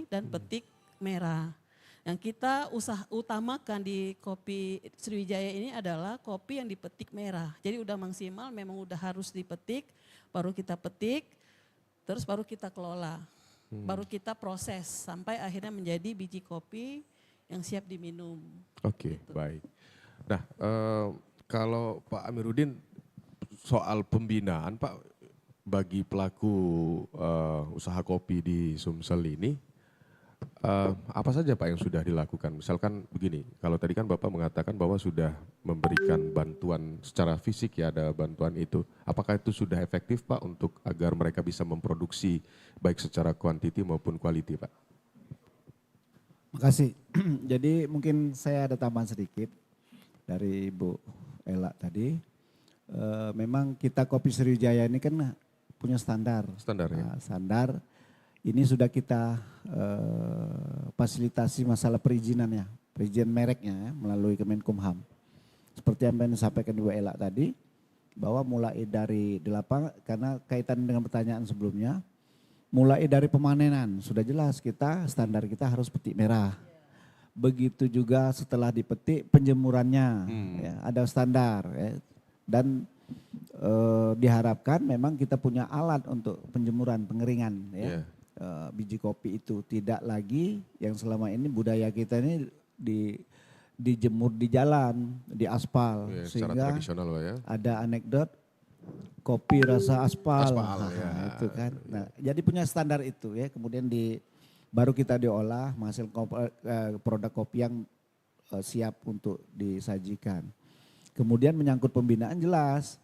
dan petik merah. Yang kita utamakan di kopi Sriwijaya ini adalah kopi yang dipetik merah. Jadi udah maksimal memang udah harus dipetik, baru kita petik, terus baru kita kelola. Baru kita proses sampai akhirnya menjadi biji kopi yang siap diminum. Oke, Gitu. baik. Nah, kalau Pak Amiruddin soal pembinaan Pak bagi pelaku usaha kopi di Sumsel ini, apa saja Pak yang sudah dilakukan? Misalkan begini, kalau tadi kan Bapak mengatakan bahwa sudah memberikan bantuan secara fisik ya, ada bantuan itu. Apakah itu sudah efektif Pak untuk agar mereka bisa memproduksi baik secara kuantiti maupun quality Pak? Makasih. Jadi mungkin saya ada tambahan sedikit dari Bu Ela tadi. Memang kita Kopi Sriwijaya ini kan punya standar. Standar ya? Nah, standar ini sudah kita fasilitasi masalah perizinannya, perizinan mereknya ya, melalui Kemenkumham. Seperti yang disampaikan Bu Ela tadi, bahwa mulai dari di lapangan, karena kaitan dengan pertanyaan sebelumnya, mulai dari pemanenan sudah jelas kita standar kita harus petik merah. Begitu juga setelah dipetik penjemurannya ya, ada standar ya. Dan diharapkan memang kita punya alat untuk penjemuran pengeringan ya. Biji kopi itu tidak lagi yang selama ini budaya kita ini dijemur di jalan, di aspal, secara sehingga tradisional Pak ya. ada anekdot kopi rasa aspal, ya. itu kan. Nah, jadi punya standar itu ya. Kemudian baru kita diolah menghasilkan produk kopi yang siap untuk disajikan. Kemudian menyangkut pembinaan jelas,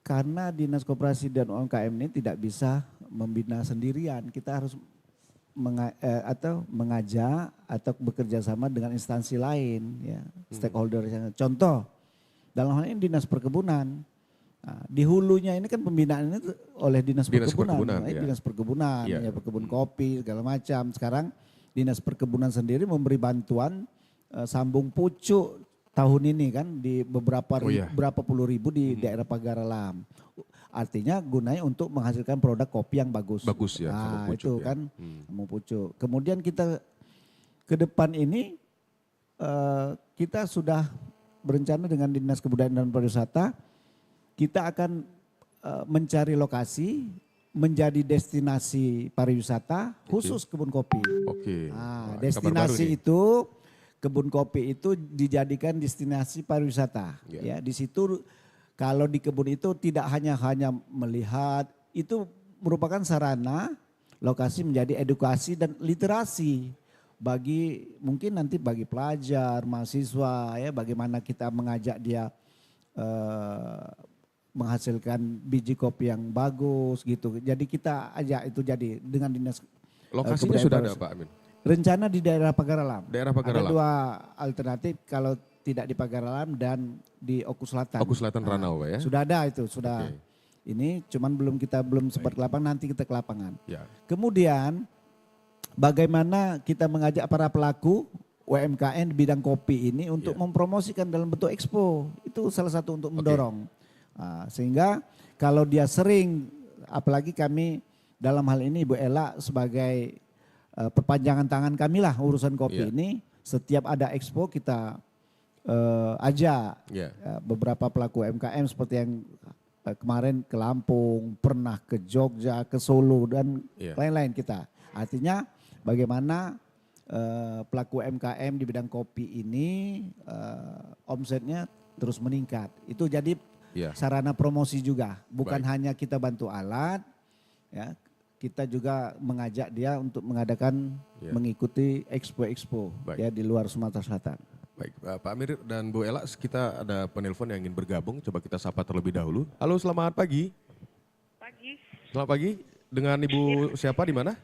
karena Dinas Koperasi dan UMKM ini tidak bisa membina sendirian. Kita harus mengajak atau bekerja sama dengan instansi lain, ya, stakeholder. Contoh, dalam hal ini Dinas Perkebunan. Nah, di hulunya ini kan pembinaan ini oleh Dinas Perkebunan, ya. Dinas Perkebunan, ya, perkebun kopi segala macam. Sekarang Dinas Perkebunan sendiri memberi bantuan sambung pucuk tahun ini kan di berapa puluh ribu di daerah Pagaralam. Artinya gunanya untuk menghasilkan produk kopi yang bagus. Bagus ya, nah, pucuk, itu ya. kan sambung pucuk. Kemudian kita ke depan ini kita sudah berencana dengan Dinas Kebudayaan dan Pariwisata, kita akan mencari lokasi menjadi destinasi pariwisata khusus kebun kopi. Oke. Nah, destinasi itu kebun kopi itu dijadikan destinasi pariwisata. Ya, di situ kalau di kebun itu tidak hanya melihat, itu merupakan sarana lokasi menjadi edukasi dan literasi bagi mungkin nanti bagi pelajar, mahasiswa ya, bagaimana kita mengajak dia menghasilkan biji kopi yang bagus gitu. Jadi kita ajak itu jadi dengan Dinas Lokasinya sudah ada Pak Amin? Rencana di daerah Pagaralam. Daerah Pagaralam. Ada dua alternatif, kalau tidak di Pagaralam dan di Oku Selatan. Oku Selatan Ranau Pak ya? Sudah ada itu, sudah. Ini cuman kita belum sempat ke lapangan, nanti kita ke lapangan. Ya. Kemudian bagaimana kita mengajak para pelaku UMKM di bidang kopi ini untuk mempromosikan dalam bentuk expo. Itu salah satu untuk mendorong. Nah, sehingga kalau dia sering, apalagi kami dalam hal ini Ibu Ela sebagai perpanjangan tangan kami lah urusan kopi ini, setiap ada expo kita ajak beberapa pelaku UMKM seperti yang kemarin ke Lampung, pernah ke Jogja, ke Solo dan lain-lain kita. Artinya bagaimana pelaku UMKM di bidang kopi ini omsetnya terus meningkat. Itu jadi sarana promosi juga, bukan hanya kita bantu alat, ya. Kita juga mengajak dia untuk mengadakan mengikuti expo-expo ya di luar Sumatera Selatan. Baik, Pak Amir dan Bu Ela, kita ada penelpon yang ingin bergabung. Coba kita sapa terlebih dahulu. Halo, selamat pagi. Pagi. Selamat pagi. Dengan Ibu siapa di mana?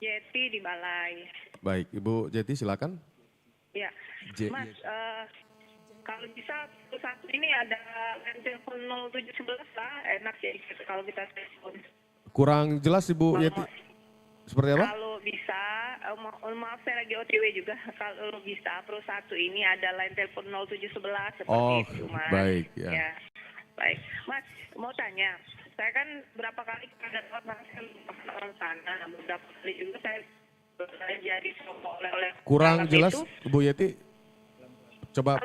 Jeti di Balai. Baik, Ibu Jeti silakan. Ya, Mas, kalau bisa satu ini ada telepon 0711 lah, enak ya kalau kita telepon. Kurang jelas Ibu Yeti. Seperti apa? Kalau bisa, maaf saya lagi OTW juga. Kalau bisa Pro 1 ini ada line telepon 0711 seperti itu Mas. Baik ya. Baik. Mas, mau tanya. Saya kan berapa kali ada orang sana, beberapa kali juga saya belanja di toko oleh-oleh Kurang dalam jelas itu. Bu Yeti. Coba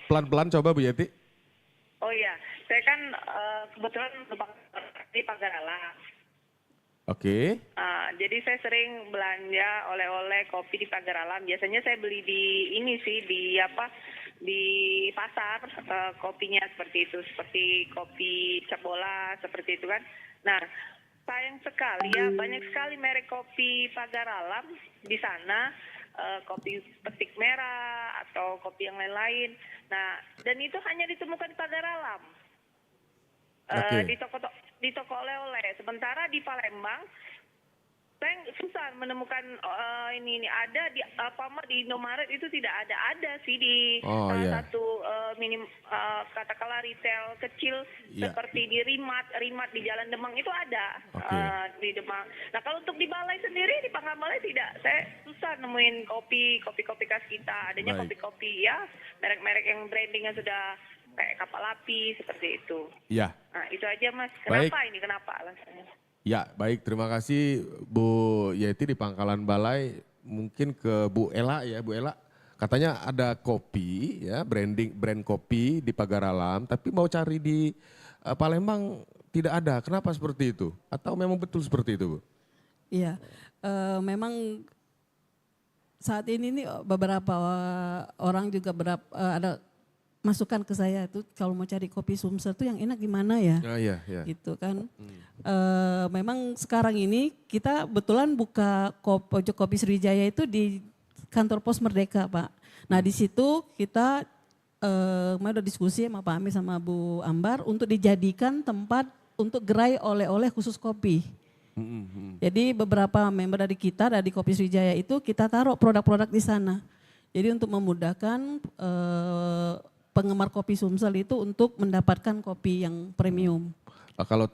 pelan-pelan coba Bu Yeti. Oh iya, saya kan kebetulan di Pagar Alam. Oke. Jadi saya sering belanja oleh-oleh kopi di Pagar Alam. Biasanya saya beli di ini sih, di pasar kopinya seperti itu, seperti kopi Cap Bola seperti itu kan. Nah, sayang sekali ya, banyak sekali merek kopi Pagar Alam di sana, kopi petik merah atau kopi yang lain-lain. Nah, dan itu hanya ditemukan di Pagar Alam, Oke. di toko oleh-oleh. Sementara di Palembang saya susah menemukan ini ada di Alfamart, di Indomaret itu tidak ada sih di salah satu katakanlah retail kecil seperti di Rimat di Jalan Demang itu ada di Demang. Nah kalau untuk di Balai sendiri, di Pangkal Balai tidak, saya susah nemuin kopi khas kita. Adanya kopi-kopi ya merek-merek yang brandingnya sudah kayak kapal api seperti itu. Iya. Nah itu aja Mas. Kenapa alasannya? Ya, baik. Terima kasih Bu Yeti di Pangkalan Balai. Mungkin ke Bu Ela ya, Bu Ela. Katanya ada kopi ya, brand kopi di Pagar Alam, tapi mau cari di Palembang tidak ada. Kenapa seperti itu? Atau memang betul seperti itu, Bu? Iya, memang saat ini nih beberapa orang juga ada masukan ke saya tuh kalau mau cari kopi Sumsel tuh yang enak gimana ya? Iya. Gitu kan. Memang sekarang ini kita betulan buka pojok kopi Sriwijaya itu di kantor Pos Merdeka, Pak. Nah di situ kita udah diskusi sama Pak Amir sama Bu Ambar untuk dijadikan tempat untuk gerai oleh-oleh khusus kopi. Jadi beberapa member dari kita dari Kopi Sriwijaya itu kita taruh produk-produk di sana. Jadi untuk memudahkan penggemar kopi Sumsel itu untuk mendapatkan kopi yang premium. Kalau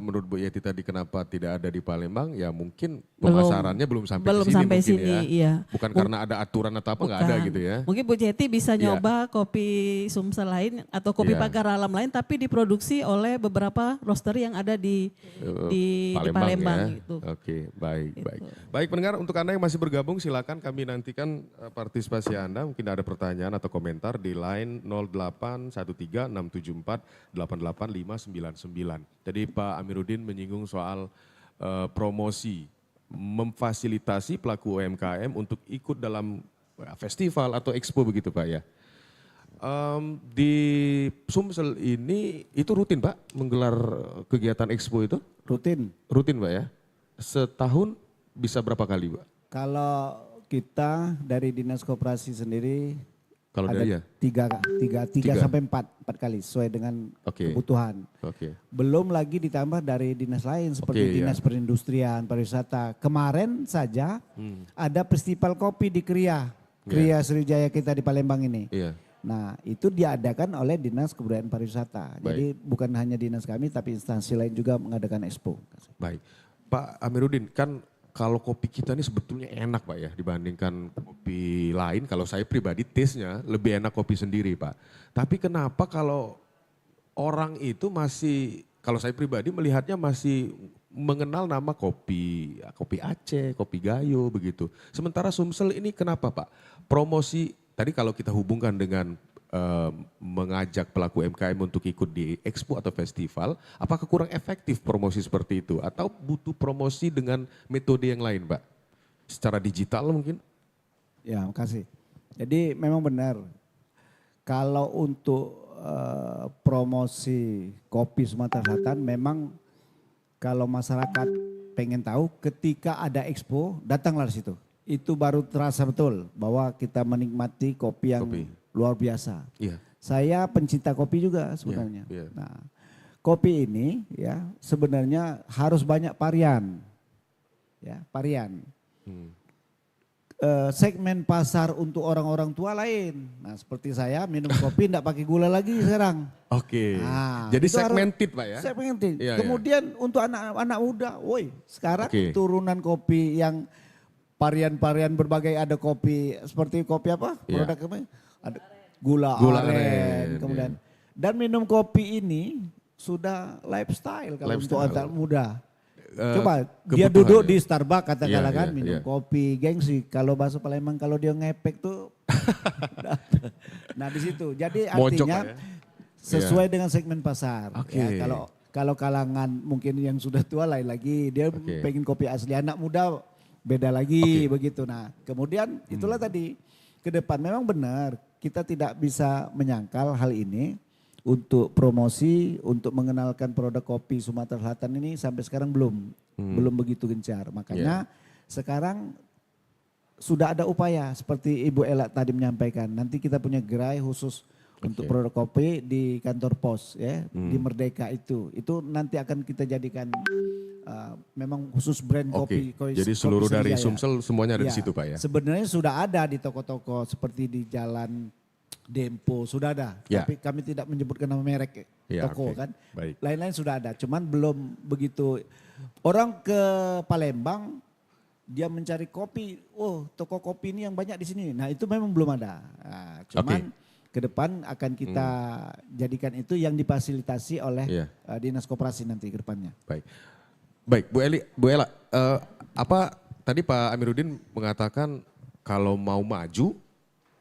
menurut Bu Yeti tadi kenapa tidak ada di Palembang, ya mungkin pemasarannya belum sampai ke sini mungkin ya. Iya. Bukan karena ada aturan atau apa, nggak ada gitu ya. Mungkin Bu Yeti bisa nyoba kopi Sumsel lain atau kopi Pagar Alam lain tapi diproduksi oleh beberapa roastery yang ada di Palembang ya. gitu. Oke, baik. Gitu. Baik pendengar, untuk Anda yang masih bergabung silakan kami nantikan partisipasi Anda. Mungkin ada pertanyaan atau komentar di line 0813-674-88599. Jadi Pak Amiruddin menyinggung soal promosi, memfasilitasi pelaku UMKM untuk ikut dalam festival atau expo begitu Pak ya. Di Sumsel ini itu rutin Pak menggelar kegiatan expo itu? Rutin. Rutin Pak ya. Setahun bisa berapa kali Pak? Kalau kita dari Dinas Koperasi sendiri Kalau ada dari ya? tiga sampai empat kali sesuai dengan kebutuhan. Belum lagi ditambah dari dinas lain seperti Dinas Perindustrian, Pariwisata. Kemarin saja ada festival kopi di Kria Sriwijaya kita di Palembang ini. Nah itu diadakan oleh Dinas Kebudayaan Pariwisata. Jadi bukan hanya dinas kami tapi instansi lain juga mengadakan expo. Baik, Pak Amiruddin, kan kalau kopi kita ini sebetulnya enak Pak ya dibandingkan kopi lain. Kalau saya pribadi taste-nya lebih enak kopi sendiri Pak. Tapi kenapa kalau orang itu masih, kalau saya pribadi melihatnya masih mengenal nama kopi Aceh, kopi Gayo begitu. Sementara Sumsel ini kenapa Pak? Promosi, tadi kalau kita hubungkan dengan mengajak pelaku UMKM untuk ikut di expo atau festival, apakah kurang efektif promosi seperti itu? Atau butuh promosi dengan metode yang lain Pak? Secara digital mungkin? Ya makasih. Jadi memang benar, kalau untuk promosi kopi Sumatera Selatan memang kalau masyarakat pengen tahu ketika ada expo datanglah di situ. Itu baru terasa betul bahwa kita menikmati kopi yang luar biasa. Saya pencinta kopi juga sebenarnya. Nah, kopi ini ya sebenarnya harus banyak varian. Ya, varian. Segmen pasar untuk orang-orang tua lain. Nah, seperti saya minum kopi enggak pakai gula lagi sekarang. Nah, jadi segmented Pak ya? Segmented. Kemudian untuk anak-anak muda, woi sekarang turunan kopi yang varian-varian berbagai, ada kopi seperti kopi apa? Produk apa? Ada gula aren. Kemudian dan minum kopi ini sudah lifestyle kalau untuk anak muda. Coba dia duduk kebutuhannya. di Starbucks katakanlah Iya, kan iya, minum iya. kopi, gengsi. Kalau bahasa Palembang kalau dia ngepek tuh, nah di situ. Jadi Mojok artinya lah ya. sesuai dengan segmen pasar. Oke. Ya, kalau kalangan mungkin yang sudah tua lain lagi, dia Oke. pengen kopi asli. Anak muda beda lagi begitu. Nah kemudian itulah tadi ke depan memang benar kita tidak bisa menyangkal hal ini. Untuk promosi, untuk mengenalkan produk kopi Sumatera Selatan ini sampai sekarang belum begitu gencar. Makanya sekarang sudah ada upaya seperti Ibu Ella tadi menyampaikan. Nanti kita punya gerai khusus untuk produk kopi di kantor pos ya di Merdeka itu. Itu nanti akan kita jadikan memang khusus brand kopi. Jadi seluruh kopi dari Sriwijaya. Sumsel semuanya ada di Ya, situ Pak ya? Sebenarnya sudah ada di toko-toko seperti di Jalan Dempo sudah ada, Ya. tapi kami tidak menyebutkan nama merek Ya, toko oke. kan. Baik. Lain-lain sudah ada, cuman belum begitu. Orang ke Palembang dia mencari kopi, oh toko kopi ini yang banyak di sini. Nah itu memang belum ada. Nah, cuman ke depan akan kita jadikan itu yang difasilitasi oleh Dinas Koperasi nanti ke depannya. Baik. Baik, Bu Ella, apa tadi Pak Amiruddin mengatakan kalau mau maju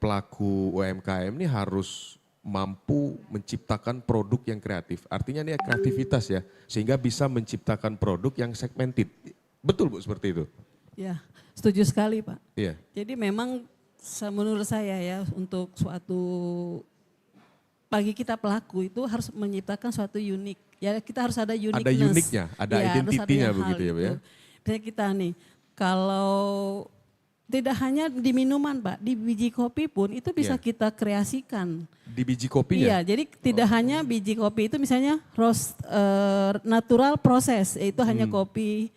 pelaku UMKM ini harus mampu menciptakan produk yang kreatif. Artinya ini kreativitas ya, sehingga bisa menciptakan produk yang segmented. Betul Bu seperti itu? Ya, setuju sekali Pak. Iya. Jadi memang menurut saya ya untuk suatu bagi kita pelaku itu harus menciptakan suatu unik. Ya kita harus ada uniqueness. Ada uniknya, ada Ya, harus identitinya yang begitu hal ya Bu ya? itu. Misalnya kita nih, kalau tidak hanya di minuman Pak, di biji kopi pun itu bisa kita kreasikan. Di biji kopinya? Iya, jadi tidak hanya biji kopi itu misalnya roast natural proses, yaitu hanya kopi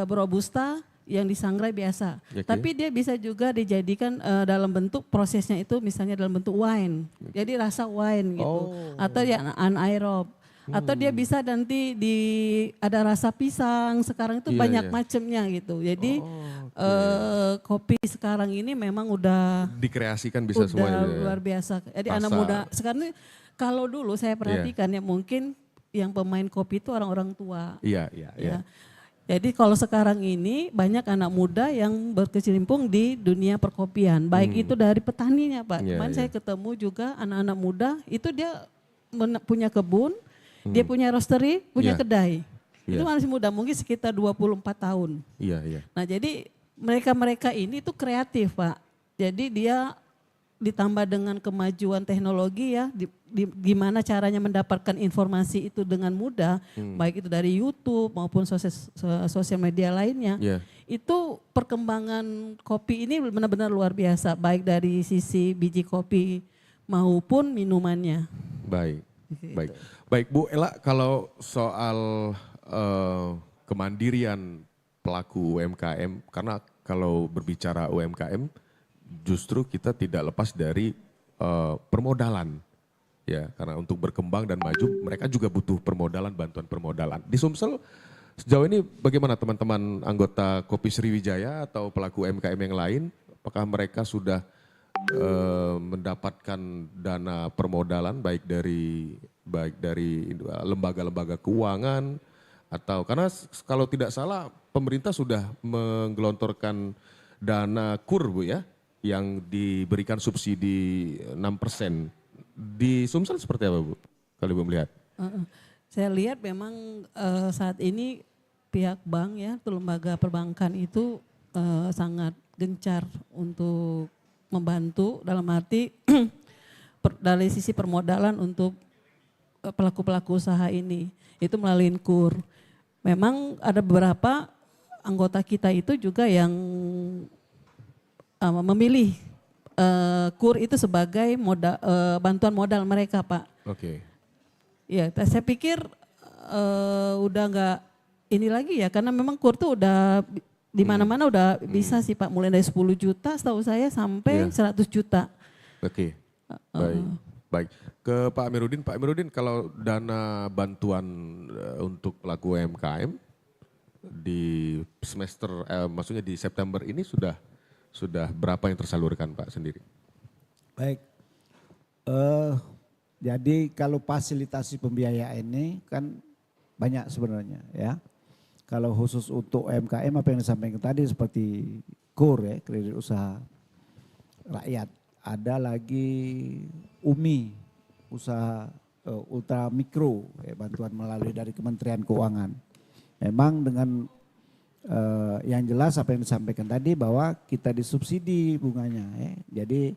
robusta yang disangrai biasa. Tapi dia bisa juga dijadikan dalam bentuk prosesnya itu misalnya dalam bentuk wine. Jadi rasa wine gitu. Atau yang anaerob. Atau dia bisa nanti ada rasa pisang, sekarang itu banyak macamnya gitu. Jadi kopi sekarang ini memang udah dikreasikan bisa semuanya. Luar biasa. Jadi anak muda sekarang ini kalau dulu saya perhatikan ya mungkin yang pemain kopi itu orang-orang tua. Iya. Jadi kalau sekarang ini banyak anak muda yang berkecimpung di dunia perkopian. Baik itu dari petaninya Pak. Kemarin saya ketemu juga anak-anak muda itu dia punya kebun, dia punya roastery, punya kedai. Itu masih muda, mungkin sekitar 24 tahun. Iya. Nah jadi mereka-mereka ini tuh kreatif Pak. Jadi dia ditambah dengan kemajuan teknologi ya, gimana caranya mendapatkan informasi itu dengan mudah, baik itu dari YouTube maupun sosial media lainnya. Itu perkembangan kopi ini benar-benar luar biasa, baik dari sisi biji kopi maupun minumannya. Baik Bu Ella, kalau soal kemandirian pelaku UMKM, karena kalau berbicara UMKM justru kita tidak lepas dari permodalan. Ya, karena untuk berkembang dan maju mereka juga butuh permodalan, bantuan permodalan. Di Sumsel sejauh ini bagaimana teman-teman anggota Kopi Sriwijaya atau pelaku UMKM yang lain? Apakah mereka sudah mendapatkan dana permodalan baik dari lembaga-lembaga keuangan atau karena kalau tidak salah pemerintah sudah menggelontorkan dana KUR Bu ya, yang diberikan subsidi 6%. Di Sumsel seperti apa Bu? Kalau Ibu melihat? Saya lihat memang saat ini pihak bank ya, lembaga perbankan itu sangat gencar untuk membantu dalam arti dari sisi permodalan untuk pelaku-pelaku usaha ini. Itu melalui KUR. Memang ada beberapa anggota kita itu juga yang memilih KUR itu sebagai bantuan modal mereka Pak. Oke. Ya, saya pikir udah nggak ini lagi ya, karena memang KUR tuh udah di mana-mana udah bisa sih Pak, mulai dari 10 juta setahu saya sampai 100 juta. Oke, baik. Ke Pak Amiruddin, kalau dana bantuan untuk pelaku UMKM di semester, maksudnya di September ini sudah berapa yang tersalurkan Pak sendiri? Baik, jadi kalau fasilitasi pembiayaan ini kan banyak sebenarnya ya. Kalau khusus untuk UMKM apa yang disampaikan tadi seperti KUR ya, kredit usaha rakyat. Ada lagi UMI, usaha ultra mikro, ya, bantuan melalui dari Kementerian Keuangan. Memang dengan yang jelas apa yang disampaikan tadi bahwa kita disubsidi bunganya. Ya. Jadi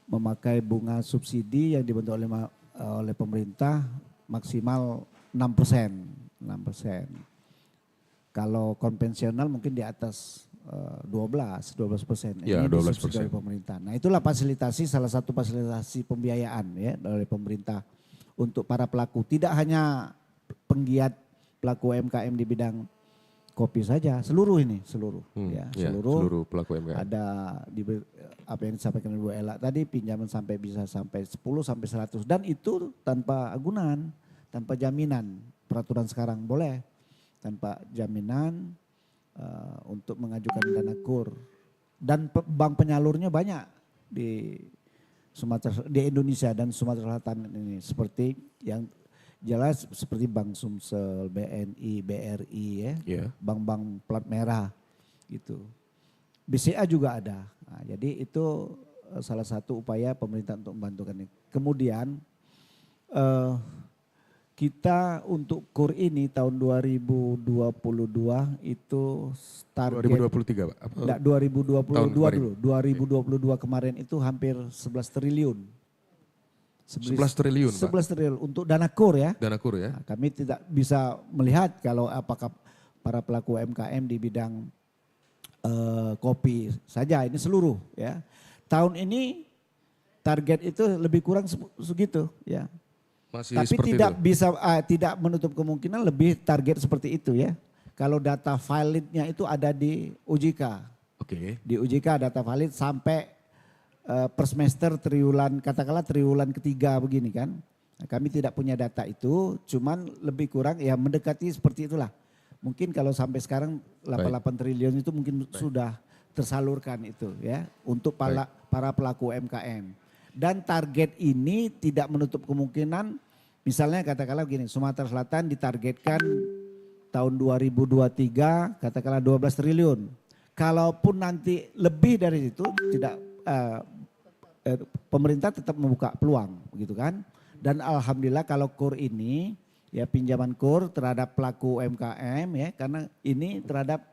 memakai bunga subsidi yang dibentuk oleh pemerintah maksimal 6%. Kalau konvensional mungkin di atas 12%. Ya, ini 12%. disubsidi oleh pemerintah. Nah itulah fasilitasi, salah satu fasilitasi pembiayaan ya dari pemerintah untuk para pelaku. Tidak hanya penggiat pelaku UMKM di bidang kopi saja, seluruh ini, seluruh seluruh pelaku UMKM. Ada di apa yang disampaikan Ibu Ella tadi, pinjaman bisa sampai 10 sampai 100 dan itu tanpa agunan, tanpa jaminan. Peraturan sekarang boleh tanpa jaminan untuk mengajukan dana KUR. Dan bank penyalurnya banyak di Indonesia dan Sumatera Selatan ini, seperti yang jelas seperti Bank Sumsel, BNI, BRI ya, bank-bank plat merah gitu. BCA juga ada. Nah, jadi itu salah satu upaya pemerintah untuk membantukan ini. Kemudian kita untuk KUR ini tahun 2022 itu target 2023 Pak? Enggak, 2022 dulu. 2022 kemarin itu hampir 11 triliun. 11 triliun Pak? 11 triliun untuk dana KUR ya. Dana KUR ya. Nah, kami tidak bisa melihat kalau apakah para pelaku UMKM di bidang kopi saja, ini seluruh ya. Tahun ini target itu lebih kurang segitu ya. Masih Tapi seperti tidak itu? bisa tidak menutup kemungkinan lebih target seperti itu ya. Kalau data validnya itu ada di OJK. Oke. Di OJK data valid sampai per semester triwulan, katakanlah triwulan ketiga begini kan. Nah, kami tidak punya data itu, cuman lebih kurang ya mendekati seperti itulah. Mungkin kalau sampai sekarang 88 triliun itu mungkin sudah tersalurkan itu ya untuk para pelaku UMKM. Dan target ini tidak menutup kemungkinan, misalnya katakanlah begini, Sumatera Selatan ditargetkan tahun 2023 katakanlah 12 triliun. Kalaupun nanti lebih dari itu tidak pemerintah tetap membuka peluang begitu kan. Dan alhamdulillah kalau KUR ini ya pinjaman KUR terhadap pelaku UMKM ya, karena ini terhadap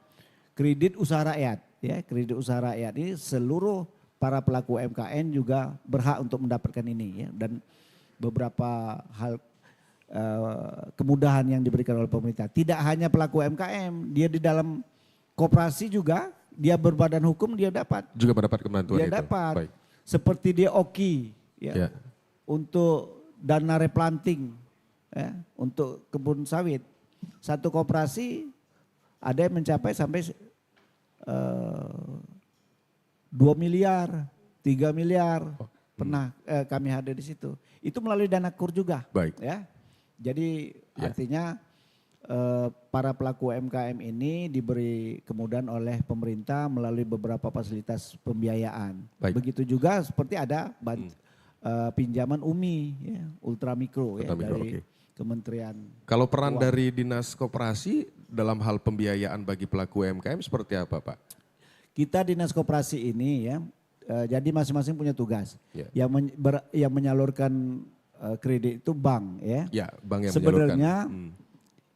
kredit usaha rakyat ya, kredit usaha rakyat ini seluruh para pelaku UMKM juga berhak untuk mendapatkan ini ya. Dan beberapa hal kemudahan yang diberikan oleh pemerintah. Tidak hanya pelaku UMKM, dia di dalam koperasi juga, dia berbadan hukum dia dapat. Juga mendapatkan bantuan dia itu? dapat. Baik. Seperti dia OKI ya, untuk dana replanting ya, untuk kebun sawit. Satu koperasi ada yang mencapai sampai 2 miliar, 3 miliar pernah kami hadir di situ. Itu melalui dana KUR juga. Baik. Ya. Jadi artinya para pelaku UMKM ini diberi kemudahan oleh pemerintah melalui beberapa fasilitas pembiayaan. Baik. Begitu juga seperti ada pinjaman UMI, ya, ultra mikro ya, dari Kementerian. Kalau peran dari Dinas Koperasi dalam hal pembiayaan bagi pelaku UMKM seperti apa Pak? Kita Dinas Koperasi ini ya, jadi masing-masing punya tugas. Ya. Yang menyalurkan kredit itu bank ya. Ya, bank yang sebenarnya menyalurkan.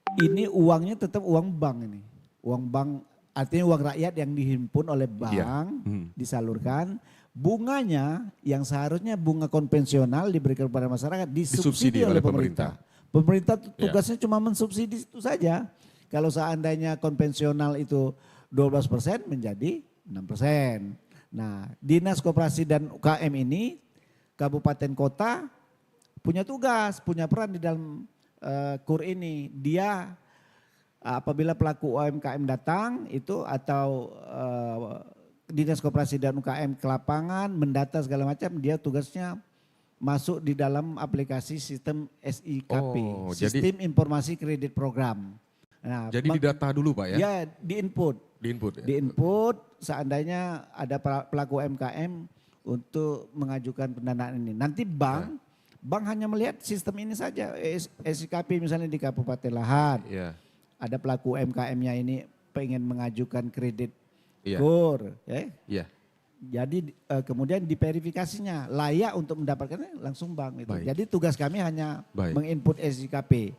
Ini uangnya tetap uang bank ini. Uang bank artinya uang rakyat yang dihimpun oleh bank disalurkan. Bunganya yang seharusnya bunga konvensional diberikan kepada masyarakat disubsidi oleh pemerintah. Pemerintah tugasnya cuma mensubsidi itu saja. Kalau seandainya konvensional itu 12% menjadi 6%. Nah, Dinas Koperasi dan UKM ini kabupaten kota punya tugas, punya peran di dalam KUR ini. Dia apabila pelaku UMKM datang itu atau Dinas Koperasi dan UKM ke lapangan mendata segala macam, dia tugasnya masuk di dalam aplikasi sistem SIKP, Sistem Informasi Kredit Program. Nah, jadi didata dulu Pak ya? Ya, di-input. Di-input ya? Di-input seandainya ada pelaku UMKM untuk mengajukan pendanaan ini. Nanti bank hanya melihat sistem ini saja, SIKP misalnya di Kabupaten Lahad. Ya. ada pelaku UMKM-nya ini pengen mengajukan kredit Iya. KUR, ya. Iya. Jadi kemudian diverifikasinya layak untuk mendapatkannya langsung bank itu. Baik. Jadi tugas kami hanya Baik. menginput SJKP.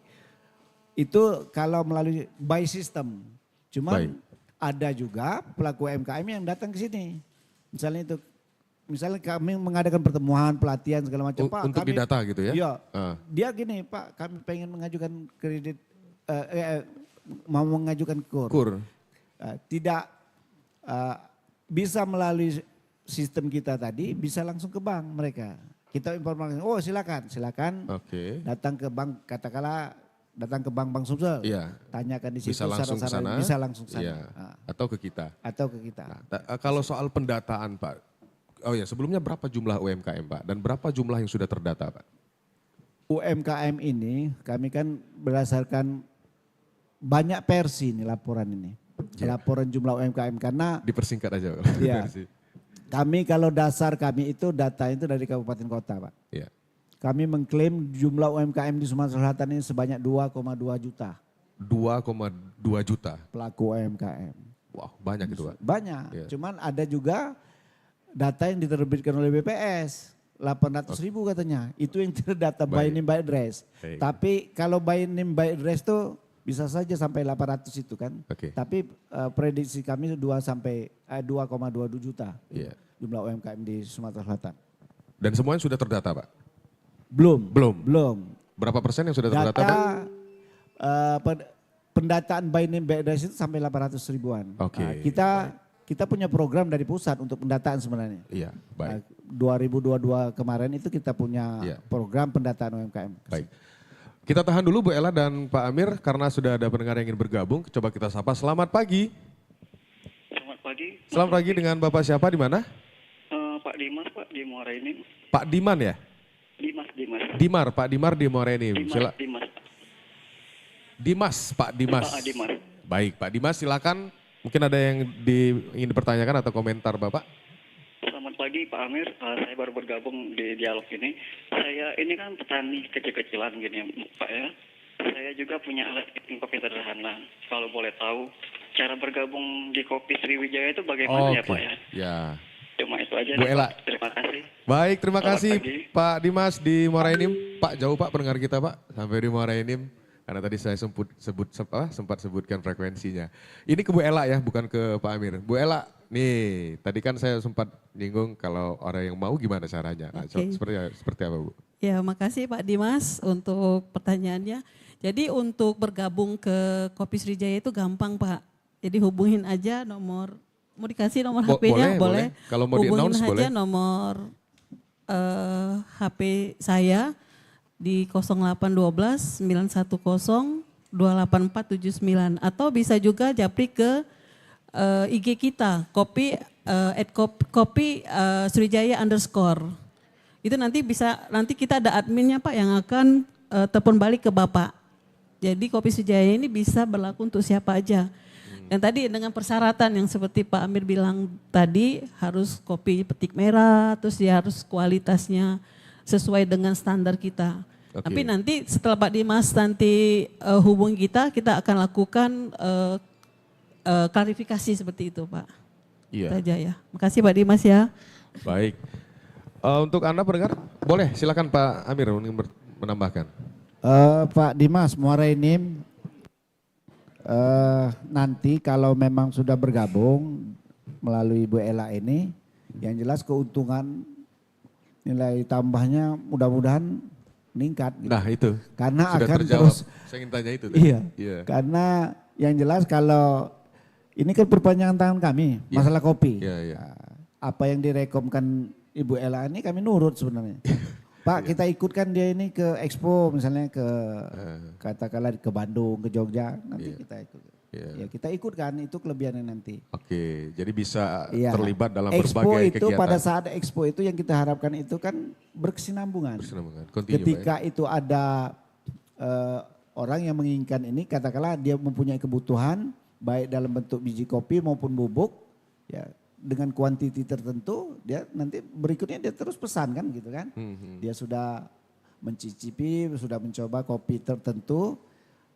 Itu kalau melalui by system. Cuman Baik. ada juga pelaku UMKM yang datang ke sini. Misalnya kami mengadakan pertemuan, pelatihan segala macam. Pak, Untuk kami, didata gitu ya? Iya. Ah. Dia gini, Pak, kami pengen mengajukan kredit, mau mengajukan KUR. KUR. Tidak bisa melalui sistem kita tadi, bisa langsung ke bank mereka. Kita informasikan, oh silakan Oke. datang ke bank, katakanlah datang ke bank Sumsel. Iya. Tanyakan di situ Bisa langsung ke syarat-syarat, sana. bisa langsung ke sana. Iya. Atau ke kita. Atau ke kita. Kalau soal pendataan Pak, oh ya sebelumnya berapa jumlah UMKM Pak dan berapa jumlah yang sudah terdata Pak? UMKM ini kami kan berdasarkan banyak versi nih laporan ini. Ya. Laporan jumlah UMKM karena Dipersingkat aja Pak. Iya. Versi. kami kalau dasar kami itu data itu dari kabupaten kota Pak. Iya. Kami mengklaim jumlah UMKM di Sumatera Selatan ini sebanyak 2,2 juta 2,2 juta. pelaku UMKM. Wah banyak itu Pak. Banyak, Iya. cuman ada juga data yang diterbitkan oleh BPS. 800.000 katanya, itu yang terdata by Baik. name by address. Baik. Tapi kalau by name by address tuh bisa saja sampai 800 itu kan. Oke. Tapi prediksi kami 2,2 juta Iya. jumlah UMKM di Sumatera Selatan. Dan semuanya sudah terdata Pak? Belum. Belum. Berapa persen yang sudah terdata Pak? Data pendataan by name by address itu sampai 800 ribuan. Oke. Nah, kita punya program dari pusat untuk pendataan sebenarnya. Iya, baik. 2022 kemarin itu kita punya Iya. program pendataan UMKM. Baik. Kita tahan dulu Bu Ella dan Pak Amir karena sudah ada pendengar yang ingin bergabung. Coba kita sapa. Selamat pagi. Selamat pagi. Selamat pagi dengan Bapak siapa di mana? Pak Dimas, Pak di Muara ini. Pak Diman ya? Dimas. Dimar, Pak Dimar di Moreni. Dimas. Pak Dimas. Pak Dimas. Baik, Pak Dimas silakan. Mungkin ada yang ingin dipertanyakan atau komentar Bapak? Selamat pagi Pak Amir, saya baru bergabung di dialog ini. Saya ini kan petani kecil-kecilan gini Pak ya. Saya juga punya alat bikin kopi sederhana. Kalau boleh tahu cara bergabung di Kopi Sriwijaya itu bagaimana ya Pak ya? Ya. Cuma itu aja. Bu nih, Ella. Pak. Terima kasih. Baik, terima Selamat kasih pagi. Pak Dimas di Muara Enim. Pak jauh Pak pendengar kita Pak sampai di Muara Enim. Karena tadi saya sempat sebutkan frekuensinya. Ini ke Bu Ella ya, bukan ke Pak Amir. Bu Ella, nih tadi kan saya sempat nyinggung kalau orang yang mau gimana caranya. Nah, Oke. seperti apa Bu? Ya, makasih Pak Dimas untuk pertanyaannya. Jadi untuk bergabung ke Kopi Sriwijaya itu gampang Pak. Jadi hubungin aja nomor, mau dikasih nomor HP-nya? Boleh. Kalau mau Hubungin di-announce aja boleh. nomor HP saya di 0812 910 28479 atau bisa juga japri ke IG kita kopi Sriwijaya _ itu nanti kita ada adminnya Pak yang akan telepon balik ke Bapak. Jadi Kopi Sriwijaya ini bisa berlaku untuk siapa aja. Dan tadi dengan persyaratan yang seperti Pak Amir bilang tadi harus kopi petik merah, terus dia harus kualitasnya sesuai dengan standar kita. Oke. Tapi nanti setelah Pak Dimas nanti hubungi kita akan lakukan klarifikasi seperti itu Pak. Iya. Itu aja ya. Makasih Pak Dimas ya. Baik. Untuk Anda pendengar, boleh silakan Pak Amir menambahkan. Pak Dimas, Muara Enim nanti kalau memang sudah bergabung melalui Bu Ella ini, yang jelas keuntungan nilai tambahnya mudah-mudahan meningkat. Gitu. Nah itu. Karena Sudah akan terjawab. terus. Saya ingin tanya itu. Iya. Iya. Karena yang jelas kalau ini kan perpanjangan tangan kami Iya. masalah kopi. Iya, iya. Nah, apa yang direkomkan Ibu Ella ini kami nurut sebenarnya. Pak kita ikutkan dia ini ke expo misalnya ke katakanlah ke Bandung, ke Jogja, nanti Iya. kita ikut. Iya. Ya kita ikutkan itu kelebihannya nanti. Oke, jadi bisa Iya. terlibat dalam Expo berbagai itu kegiatan. pada saat expo itu yang kita harapkan itu kan berkesinambungan. Berkesinambungan. Continue, Pak, Ketika itu ada orang yang menginginkan ini, katakanlah dia mempunyai kebutuhan baik dalam bentuk biji kopi maupun bubuk, ya dengan kuantiti tertentu, dia nanti berikutnya dia terus pesan kan gitu kan. Dia sudah mencicipi, sudah mencoba kopi tertentu,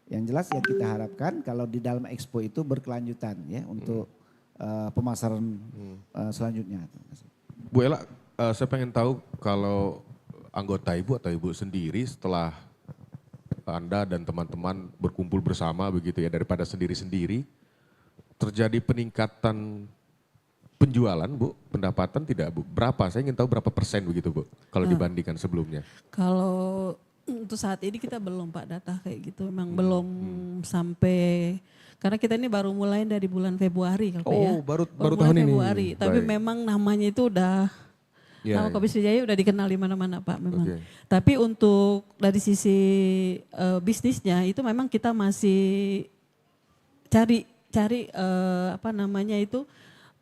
Yang jelas yang kita harapkan kalau di dalam Expo itu berkelanjutan ya untuk pemasaran selanjutnya. Bu Ella, saya pengen tahu kalau anggota Ibu atau Ibu sendiri setelah Anda dan teman-teman berkumpul bersama begitu ya, daripada sendiri-sendiri, terjadi peningkatan penjualan Bu, pendapatan tidak Bu? Berapa? Saya ingin tahu berapa persen begitu Bu, kalau dibandingkan sebelumnya. Kalau untuk saat ini kita belum Pak data kayak gitu, memang belum sampai, karena kita ini baru mulai dari bulan Februari kalau ya. Baru mulai tahun Februari, ini. tapi Baik. memang namanya itu udah, nama Kopi Sriwijaya udah dikenal di mana-mana Pak memang. Oke. Tapi untuk dari sisi bisnisnya itu memang kita masih cari apa namanya itu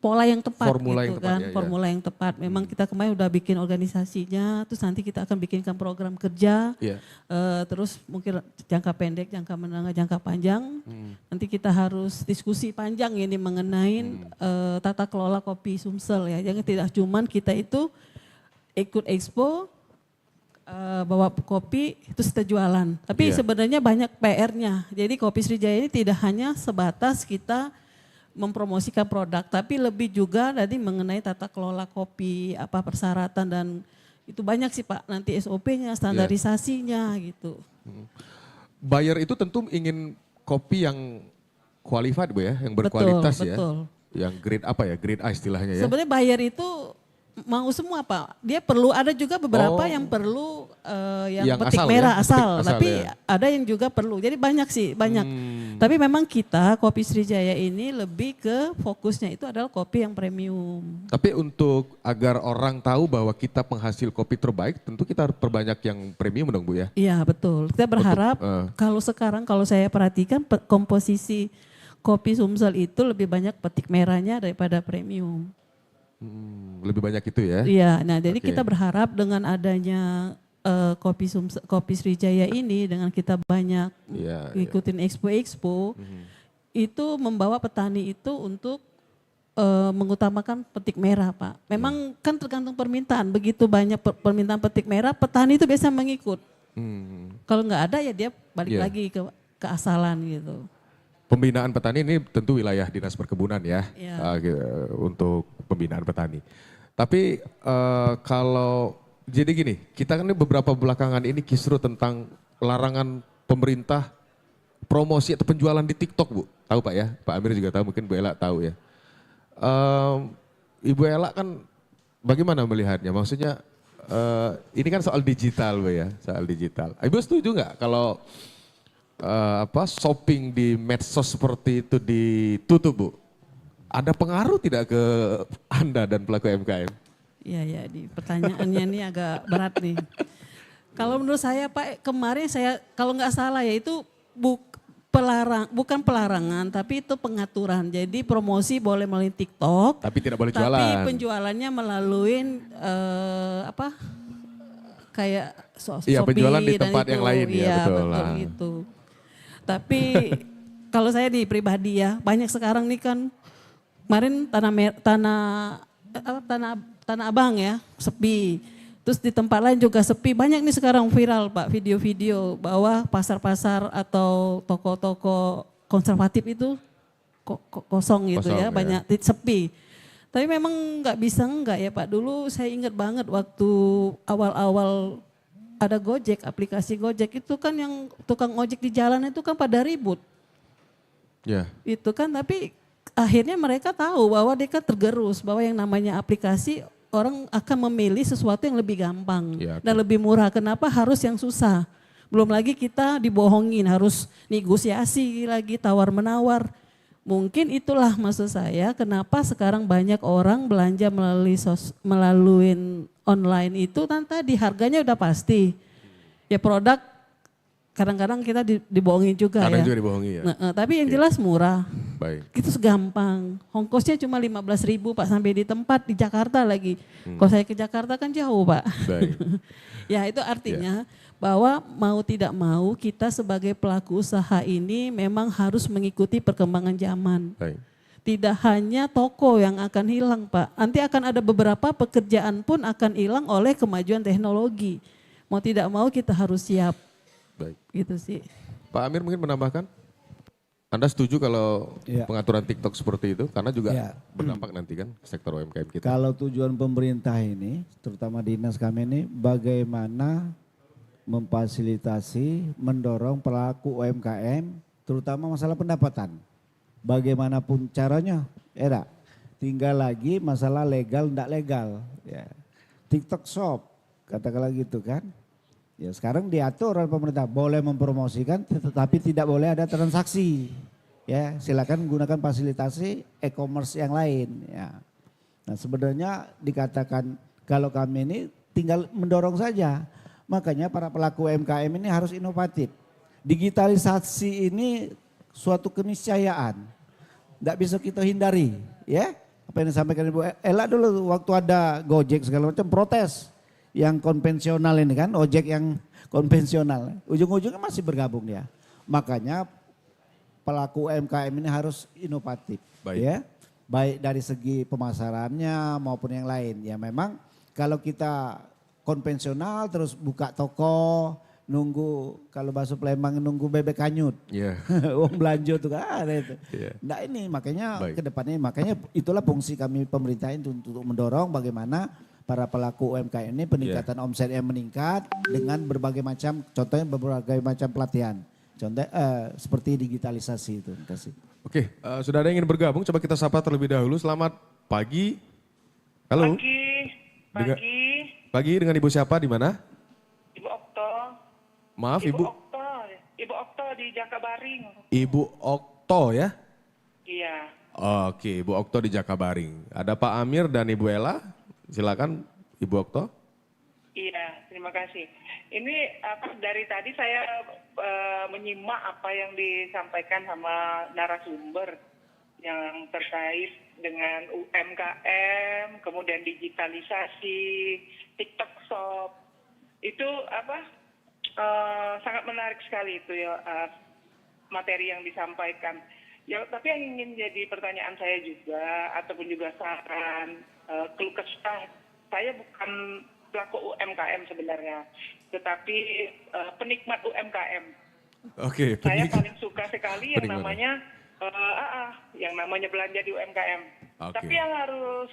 pola yang tepat Formula gitu yang tepat, kan, ya. formula yang tepat. Memang kita kemarin udah bikin organisasinya, terus nanti kita akan bikinkan program kerja, Iya. terus mungkin jangka pendek, jangka menengah, jangka panjang. Nanti kita harus diskusi panjang ini mengenai tata kelola kopi Sumsel ya. Jangan tidak cuman kita itu ikut expo, bawa kopi terus kita jualan. Tapi Iya. sebenarnya banyak PR-nya. Jadi Kopi Sriwijaya ini tidak hanya sebatas kita mempromosikan produk, tapi lebih juga tadi mengenai tata kelola kopi, apa persyaratan dan itu banyak sih Pak. Nanti SOP-nya, standarisasinya gitu. Buyer itu tentu ingin kopi yang qualified Bu ya, yang berkualitas ya. Betul. Yang grade apa ya, grade A istilahnya ya. Sebenarnya buyer itu mau semua Pak. Dia perlu, ada juga beberapa yang perlu yang petik asal merah ya? asal, Petik asal tapi ya. ada yang juga perlu. Jadi banyak sih, banyak. Tapi memang kita Kopi Sriwijaya ini lebih ke fokusnya itu adalah kopi yang premium. Tapi untuk agar orang tahu bahwa kita penghasil kopi terbaik, tentu kita harus perbanyak yang premium dong Bu ya. Iya betul. Kita berharap kalau sekarang kalau saya perhatikan komposisi kopi Sumsel itu lebih banyak petik merahnya daripada premium. Lebih banyak itu ya. Iya, nah jadi Oke. kita berharap dengan adanya Kopi Sriwijaya ini, dengan kita banyak Iya, ngikutin expo-expo, itu membawa petani itu untuk mengutamakan petik merah Pak. Memang kan tergantung permintaan, begitu banyak permintaan petik merah, petani itu biasa mengikut. Kalau nggak ada ya dia balik Iya. lagi ke asalan gitu. Pembinaan petani ini tentu wilayah Dinas Perkebunan ya, Iya. untuk pembinaan petani. Tapi kalau jadi gini, kita kan ini beberapa belakangan ini kisruh tentang larangan pemerintah promosi atau penjualan di TikTok Bu. Tahu Pak ya? Pak Amir juga tahu, mungkin Bu Ella tahu ya. Ibu Ella kan bagaimana melihatnya? Maksudnya ini kan soal digital Bu ya, soal digital. Ibu setuju nggak kalau shopping di medsos seperti itu ditutup Bu? Ada pengaruh tidak ke Anda dan pelaku UMKM? Iya ya, di pertanyaannya ini agak berat nih. Kalau menurut saya Pak, kemarin saya kalau nggak salah ya itu bukan pelarangan, tapi itu pengaturan. Jadi promosi boleh melalui TikTok, Tapi tidak boleh jualan. tapi penjualannya melalui kayak Iya, Shopee penjualan di dan tempat itu. yang lain ya, Iya, betul. betul gitu. Tapi kalau saya di pribadi ya, banyak sekarang nih kan kemarin Tanah Abang ya sepi. Terus di tempat lain juga sepi. Banyak nih sekarang viral Pak video-video bahwa pasar-pasar atau toko-toko konservatif itu kosong gitu Kosong, ya, ya. banyak sepi. Tapi memang nggak bisa enggak ya Pak. Dulu saya ingat banget waktu awal-awal ada Gojek, aplikasi Gojek itu kan yang tukang ojek di jalan itu kan pada ribut. Ya. Itu kan, tapi akhirnya mereka tahu bahwa dia kan tergerus bahwa yang namanya aplikasi orang akan memilih sesuatu yang lebih gampang Ya, dan lebih murah. Kenapa harus yang susah? Belum lagi kita dibohongin, harus negosiasi lagi, tawar-menawar. Mungkin itulah maksud saya kenapa sekarang banyak orang belanja melalui online itu kan tadi harganya udah pasti. Ya produk kadang-kadang kita dibohongin juga Kadang ya. juga dibohongi ya. Tapi yang jelas murah. Baik. Itu segampang. Ongkosnya cuma 15.000 Pak sampai di tempat di Jakarta lagi. Kalau saya ke Jakarta kan jauh Pak. Baik. Ya itu artinya bahwa mau tidak mau kita sebagai pelaku usaha ini memang harus mengikuti perkembangan zaman. Baik. Tidak hanya toko yang akan hilang Pak. Nanti akan ada beberapa pekerjaan pun akan hilang oleh kemajuan teknologi. Mau tidak mau kita harus siap. Baik. Gitu sih. Pak Amir mungkin menambahkan? Anda setuju kalau Iya. pengaturan TikTok seperti itu? Karena juga Iya. berdampak nanti kan sektor UMKM kita. Kalau tujuan pemerintah ini, terutama dinas kami ini, bagaimana memfasilitasi, mendorong pelaku UMKM, terutama masalah pendapatan. Bagaimanapun caranya, tinggal lagi masalah legal, tidak legal. Ya. TikTok Shop, katakanlah gitu kan. Ya sekarang diatur oleh pemerintah, boleh mempromosikan tetapi tidak boleh ada transaksi. Ya, silakan gunakan fasilitasi e-commerce yang lain. Ya. Nah sebenarnya dikatakan kalau kami ini tinggal mendorong saja. Makanya para pelaku UMKM ini harus inovatif. Digitalisasi ini suatu keniscayaan. Tidak bisa kita hindari. Ya, apa yang disampaikan Ibu Ella dulu waktu ada Gojek segala macam protes. Yang konvensional ini kan, ojek yang konvensional. Ujung-ujungnya masih bergabung dia. Makanya pelaku UMKM ini harus inovatif. Baik. Ya. Baik dari segi pemasarannya maupun yang lain. Ya memang kalau kita konvensional terus buka toko, nunggu kalau bahasa Palembang nunggu bebek hanyut. Iya. Uang belanja tuh kan ada itu. Iya. Nah ini makanya Baik. ke depannya makanya itulah fungsi kami pemerintah itu untuk mendorong bagaimana para pelaku UMKM ini peningkatan omset yang meningkat dengan berbagai macam contohnya berbagai macam pelatihan. Contoh seperti digitalisasi itu. Terima kasih. Oke, sudah ada yang ingin bergabung, coba kita sapa terlebih dahulu. Selamat pagi. Halo. Dengan- Pagi dengan Ibu siapa di mana? Ibu Okto. Maaf Ibu. Ibu Okto di Jakabaring. Ibu Okto ya? Iya. Oke, Ibu Okto di Jakabaring. Ada Pak Amir dan Ibu Ella. Silakan Ibu Okto. Iya, terima kasih. Ini dari tadi saya menyimak apa yang disampaikan sama narasumber yang terkait dengan UMKM, kemudian digitalisasi, TikTok Shop. Itu sangat menarik sekali itu ya materi yang disampaikan. Ya, tapi yang ingin jadi pertanyaan saya juga ataupun juga saran keluh kesah, saya bukan pelaku UMKM sebenarnya, tetapi penikmat UMKM. Oke, Saya paling suka sekali yang penikmat. namanya belanja di UMKM. Oke. Tapi yang harus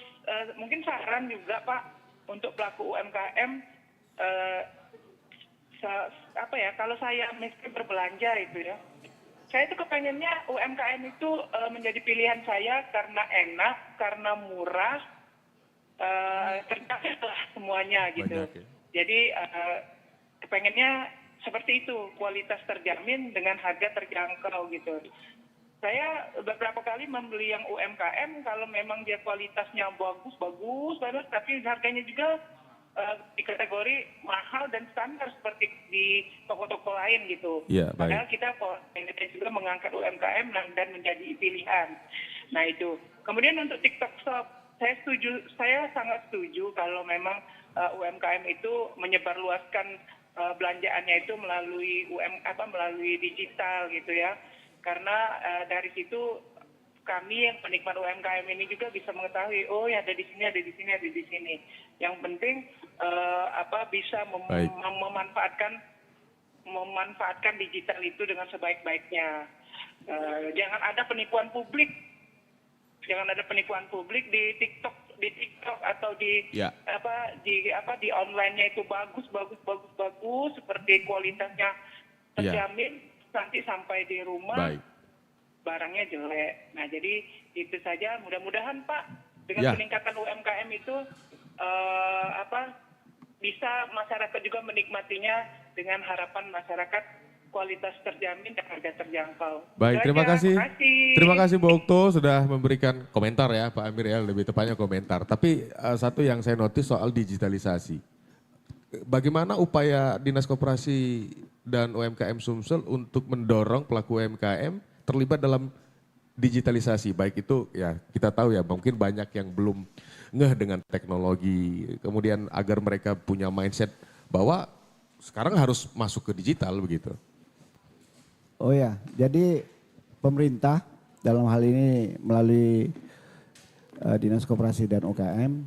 mungkin saran juga Pak untuk pelaku UMKM kalau saya mesti berbelanja itu ya. Saya itu kepengennya UMKM itu menjadi pilihan saya karena enak, karena murah, terjangkau lah semuanya gitu. Banyak, ya. Jadi kepengennya seperti itu, kualitas terjamin dengan harga terjangkau gitu. Saya beberapa kali membeli yang UMKM kalau memang dia kualitasnya bagus banget, tapi harganya juga di kategori mahal dan standar seperti di toko-toko lain gitu. Iya, baik. Padahal kita juga mengangkat UMKM dan menjadi pilihan. Nah itu. Kemudian untuk TikTok Shop, saya sangat setuju kalau memang UMKM itu menyebarluaskan belanjaannya itu melalui melalui digital gitu ya. Karena dari situ kami yang penikmat UMKM ini juga bisa mengetahui, oh ya ada di sini, ada di sini, ada di sini. Yang penting bisa memanfaatkan digital itu dengan sebaik-baiknya. Jangan ada penipuan publik. Jangan ada penipuan publik di TikTok atau di di online-nya itu bagus seperti kualitasnya terjamin, nanti sampai di rumah. Baik. Barangnya jelek. Nah jadi itu saja. Mudah-mudahan Pak dengan peningkatan UMKM itu bisa masyarakat juga menikmatinya dengan harapan masyarakat kualitas terjamin dan harga terjangkau. Baik, terima kasih. Terima kasih Bu Okto sudah memberikan komentar ya Pak Amir ya, lebih tepatnya komentar. Tapi satu yang saya notice soal digitalisasi. Bagaimana upaya Dinas Koperasi dan UMKM Sumsel untuk mendorong pelaku UMKM terlibat dalam digitalisasi, baik itu ya kita tahu ya mungkin banyak yang belum ngeh dengan teknologi, kemudian agar mereka punya mindset bahwa sekarang harus masuk ke digital begitu. Oh ya, jadi pemerintah dalam hal ini melalui Dinas Koperasi dan UKM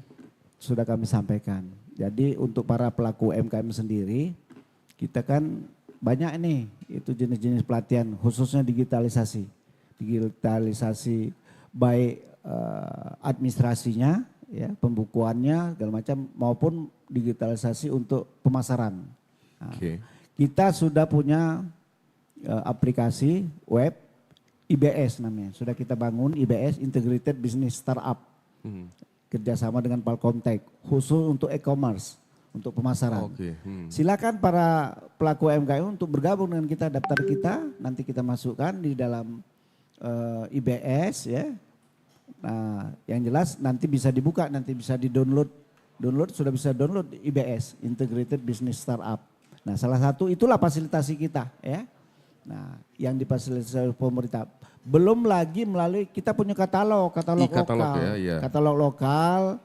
sudah kami sampaikan. Jadi untuk para pelaku UMKM sendiri, kita kan banyak nih itu jenis-jenis pelatihan khususnya digitalisasi. Digitalisasi baik administrasinya, ya, pembukuannya segala macam maupun digitalisasi untuk pemasaran. Nah, kita sudah punya aplikasi web IBS namanya. Sudah kita bangun IBS Integrated Business Startup. Kerjasama dengan Palcomtech khusus untuk e-commerce. Untuk pemasaran. Silakan para pelaku UMKM untuk bergabung dengan kita, daftar kita, nanti kita masukkan di dalam IBS ya. Nah, yang jelas nanti bisa dibuka, nanti bisa di-download. Sudah bisa download IBS, Integrated Business Startup. Nah, salah satu itulah fasilitasi kita ya. Nah, yang difasilitasi pemerintah. Belum lagi melalui kita punya katalog lokal. Ya. Katalog lokal.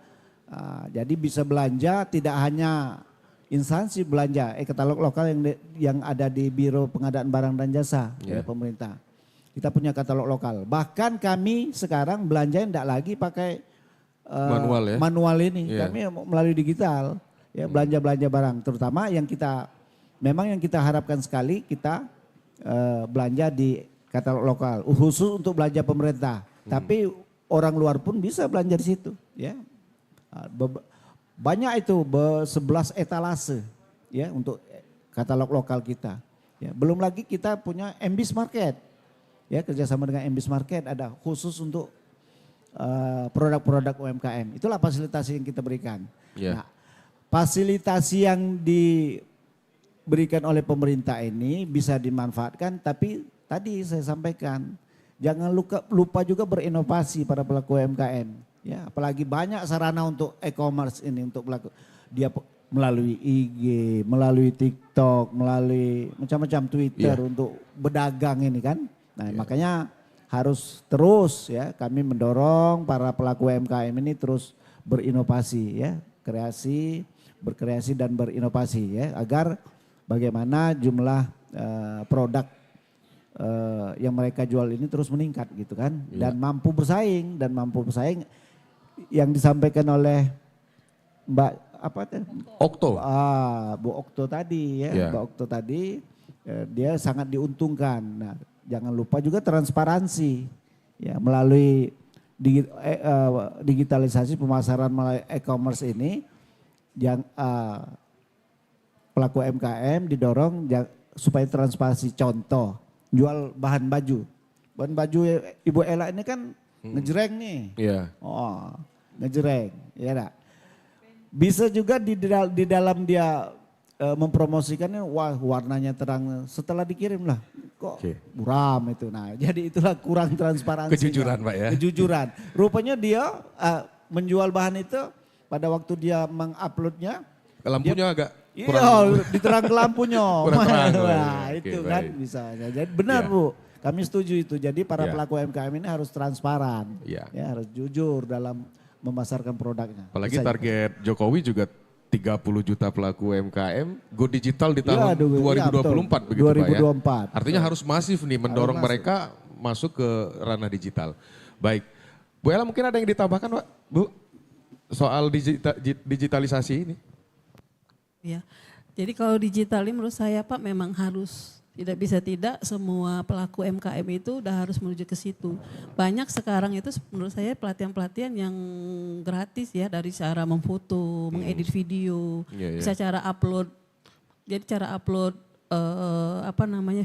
Jadi bisa belanja tidak hanya instansi belanja, katalog lokal yang ada di Biro Pengadaan Barang dan Jasa ya, pemerintah. Kita punya katalog lokal. Bahkan kami sekarang belanja tidak lagi pakai manual ini, kami melalui digital ya, belanja barang. Terutama yang kita harapkan sekali kita belanja di katalog lokal, khusus untuk belanja pemerintah. Tapi orang luar pun bisa belanja di situ ya. Banyak itu 11 etalase ya untuk katalog lokal kita. Ya, belum lagi kita punya MBIS Market. Ya, kerjasama dengan MBIS Market ada khusus untuk produk-produk UMKM. Itulah fasilitasi yang kita berikan. Nah, fasilitasi yang diberikan oleh pemerintah ini bisa dimanfaatkan, tapi tadi saya sampaikan jangan lupa juga berinovasi para pelaku UMKM. Ya, apalagi banyak sarana untuk e-commerce ini untuk pelaku. Dia melalui IG, melalui TikTok, melalui macam-macam Twitter untuk berdagang ini kan. Nah, makanya harus terus ya kami mendorong para pelaku UMKM ini terus berinovasi ya, berkreasi dan berinovasi ya, agar bagaimana jumlah produk yang mereka jual ini terus meningkat gitu kan, dan mampu bersaing yang disampaikan oleh Mbak Okto. Bu Okto tadi ya, Mbak Okto tadi dia sangat diuntungkan. Nah, jangan lupa juga transparansi ya melalui digitalisasi pemasaran melalui e-commerce ini, yang pelaku UMKM didorong supaya transparansi. Contoh, jual bahan baju Ibu Ella ini kan ngejreng nih. Ngejreng, ya enggak? Bisa juga di dalam dia mempromosikannya, wah warnanya terang, setelah dikirim lah kok buram itu. Nah, jadi itulah kurang transparansi. Kejujuran Pak ya. Kejujuran. Rupanya dia menjual bahan itu pada waktu dia menguploadnya. Lampunya agak kurang. Diterang ke lampunya. Kurang terang. Nah, itu kan misalnya. Jadi benar Bu. Kami setuju itu. Jadi para pelaku UMKM ini harus transparan, ya harus jujur dalam memasarkan produknya. Apalagi target Jokowi juga 30 juta pelaku UMKM go digital di tahun 2024 begitu 2024. Pak ya. Artinya harus masif nih mendorong mereka masuk ke ranah digital. Baik, Bu Ella mungkin ada yang ditambahkan Pak, Bu, soal digitalisasi ini? Ya, jadi kalau digital ini menurut saya Pak memang harus. Tidak bisa tidak, semua pelaku UMKM itu udah harus menuju ke situ. Banyak sekarang itu menurut saya pelatihan-pelatihan yang gratis ya, dari cara memfoto, mengedit video, bisa cara upload. Jadi cara upload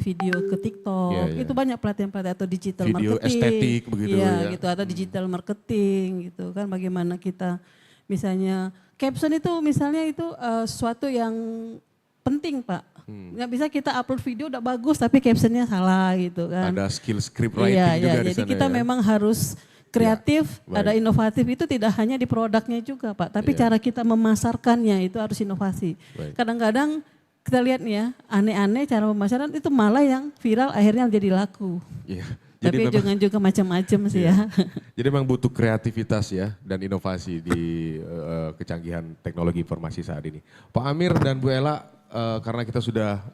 video ke TikTok. Itu banyak pelatihan-pelatihan atau digital video marketing. Estetik begitu ya. Gitu, atau digital marketing gitu kan, bagaimana kita misalnya caption itu misalnya itu sesuatu yang penting Pak. Nggak bisa kita upload video udah bagus tapi captionnya salah gitu kan. Ada skill script writing juga di sana. Jadi kita memang harus kreatif, ada inovatif, itu tidak hanya di produknya juga Pak. Tapi cara kita memasarkannya itu harus inovasi. Kadang-kadang kita lihat nih ya, aneh-aneh cara pemasaran itu malah yang viral akhirnya jadi laku. Tapi jangan juga macam-macam sih ya. Jadi memang butuh kreativitas ya dan inovasi di kecanggihan teknologi informasi saat ini. Pak Amir dan Bu Ella, karena kita sudah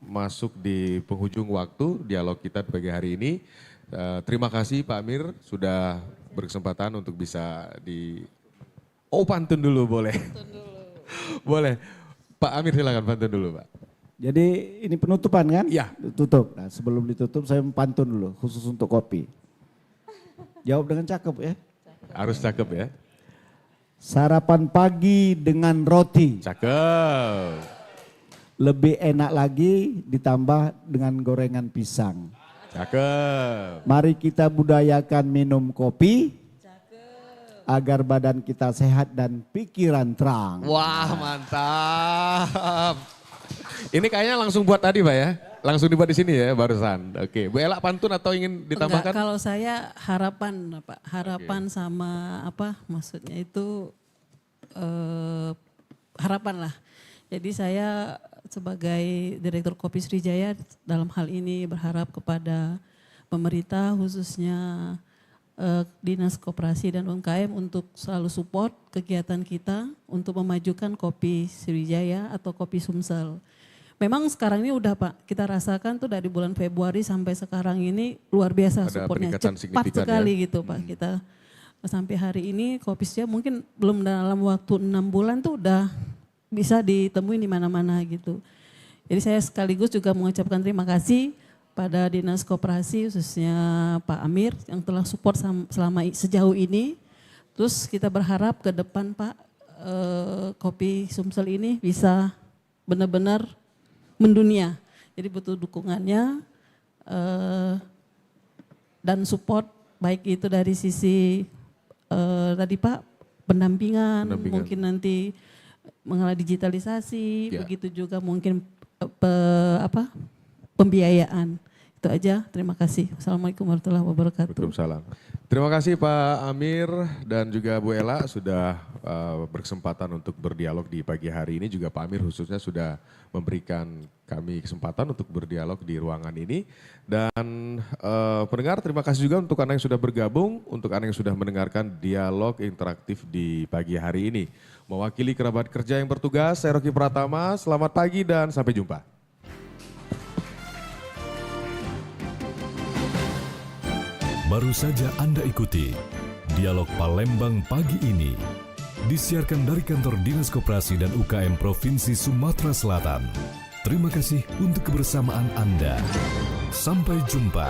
masuk di penghujung waktu dialog kita pagi hari ini. Terima kasih Pak Amir sudah berkesempatan untuk bisa pantun dulu boleh? Pantun dulu. Boleh. Pak Amir silakan pantun dulu Pak. Jadi ini penutupan kan? Iya. Tutup. Nah, sebelum ditutup saya pantun dulu khusus untuk kopi. Jawab dengan cakep ya. Harus cakep ya. Sarapan pagi dengan roti. Cakep. Lebih enak lagi ditambah dengan gorengan pisang. Cakep. Mari kita budayakan minum kopi. Agar badan kita sehat dan pikiran terang. Wah, mantap. Ini kayaknya langsung buat tadi Pak ya. Langsung dibuat di sini ya barusan. Oke, Bu Ella pantun atau ingin ditambahkan? Enggak, kalau saya harapan Pak, harapan sama apa maksudnya itu harapan lah. Jadi saya sebagai Direktur Kopi Sriwijaya dalam hal ini berharap kepada pemerintah khususnya Dinas Koperasi dan UMKM untuk selalu support kegiatan kita untuk memajukan kopi Sriwijaya atau kopi Sumsel. Memang sekarang ini udah Pak, kita rasakan tuh dari bulan Februari sampai sekarang ini luar biasa Ada supportnya, peningkatan cepat signifikan sekali ya. gitu Pak. Kita sampai hari ini kopi Sriwijaya mungkin belum dalam waktu 6 bulan tuh udah bisa ditemui di mana-mana gitu. Jadi saya sekaligus juga mengucapkan terima kasih pada Dinas Koperasi khususnya Pak Amir yang telah support selama sejauh ini. Terus kita berharap ke depan Pak kopi Sumsel ini bisa benar-benar mendunia. Jadi butuh dukungannya dan support baik itu dari sisi tadi Pak pendampingan, mungkin nanti mengenai digitalisasi, begitu juga mungkin pembiayaan. Itu aja, terima kasih. Assalamualaikum warahmatullahi wabarakatuh. Waalaikumsalam. Terima kasih Pak Amir dan juga Bu Ella sudah berkesempatan untuk berdialog di pagi hari ini. Juga Pak Amir khususnya sudah memberikan kami kesempatan untuk berdialog di ruangan ini. Dan pendengar terima kasih juga untuk Anda yang sudah bergabung, untuk Anda yang sudah mendengarkan dialog interaktif di pagi hari ini. Mewakili kerabat kerja yang bertugas, saya Rocky Pratama, selamat pagi dan sampai jumpa. Baru saja Anda ikuti Dialog Palembang pagi ini. Disiarkan dari kantor Dinas Koperasi dan UKM Provinsi Sumatera Selatan. Terima kasih untuk kebersamaan Anda. Sampai jumpa.